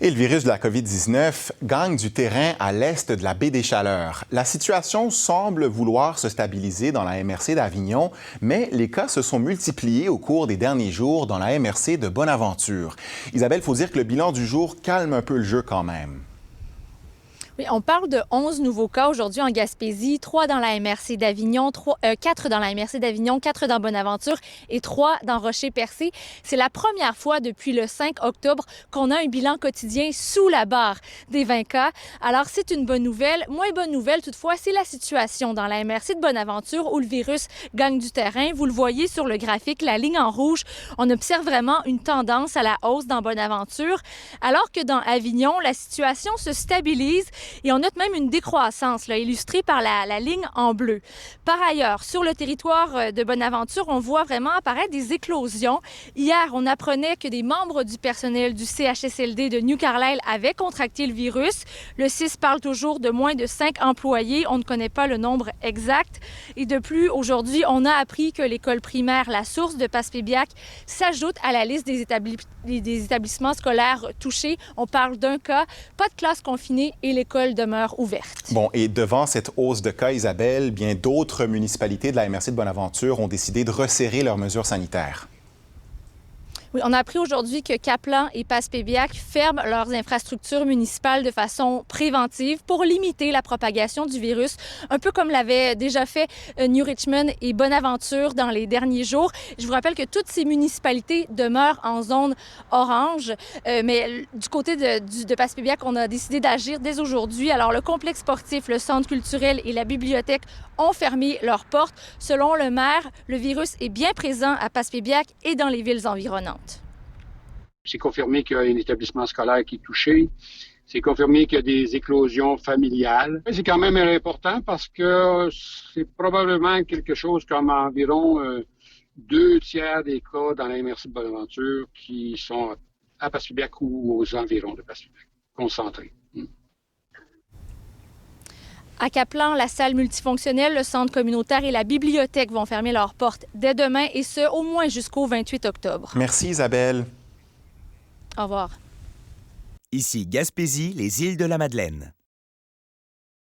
Et le virus de la COVID-19 gagne du terrain à l'est de la baie des Chaleurs. La situation semble vouloir se stabiliser dans la MRC d'Avignon, mais les cas se sont multipliés au cours des derniers jours dans la MRC de Bonaventure. Isabelle, il faut dire que le bilan du jour calme un peu le jeu quand même. Oui, on parle de 11 nouveaux cas aujourd'hui en Gaspésie, 3 dans la MRC d'Avignon, 4 dans la MRC d'Avignon, 4 dans Bonaventure et 3 dans Rocher-Percé. C'est la première fois depuis le 5 octobre qu'on a un bilan quotidien sous la barre des 20 cas. Alors, c'est une bonne nouvelle. Moins bonne nouvelle, toutefois, c'est la situation dans la MRC de Bonaventure où le virus gagne du terrain. Vous le voyez sur le graphique, la ligne en rouge. On observe vraiment une tendance à la hausse dans Bonaventure, alors que dans Avignon, la situation se stabilise. Et on note même une décroissance, là, illustrée par la ligne en bleu. Par ailleurs, sur le territoire de Bonaventure, on voit vraiment apparaître des éclosions. Hier, on apprenait que des membres du personnel du CHSLD de New Carlisle avaient contracté le virus. Le CIS parle toujours de moins de 5 employés. On ne connaît pas le nombre exact. Et de plus, aujourd'hui, on a appris que l'école primaire La Source de Passepébiac s'ajoute à la liste des établissements scolaires touchés. On parle d'un cas, pas de classe confinée et l'école demeure ouverte. Bon, et devant cette hausse de cas, Isabelle, bien d'autres municipalités de la MRC de Bonaventure ont décidé de resserrer leurs mesures sanitaires. Oui, on a appris aujourd'hui que Caplan et Passepébiac ferment leurs infrastructures municipales de façon préventive pour limiter la propagation du virus, un peu comme l'avaient déjà fait New Richmond et Bonaventure dans les derniers jours. Je vous rappelle que toutes ces municipalités demeurent en zone orange, mais du côté de Passepébiac, on a décidé d'agir dès aujourd'hui. Alors, le complexe sportif, le centre culturel et la bibliothèque ont fermé leurs portes. Selon le maire, le virus est bien présent à Passepébiac et dans les villes environnantes. C'est confirmé qu'il y a un établissement scolaire qui est touché. C'est confirmé qu'il y a des éclosions familiales. C'est quand même important parce que c'est probablement quelque chose comme environ 2/3 des cas dans la MRC de Bonaventure qui sont à Passepébiac ou aux environs de Passepébiac, concentrés. À Caplan, la salle multifonctionnelle, le centre communautaire et la bibliothèque vont fermer leurs portes dès demain et ce, au moins jusqu'au 28 octobre. Merci Isabelle. Au revoir. Ici Gaspésie, les îles de la Madeleine.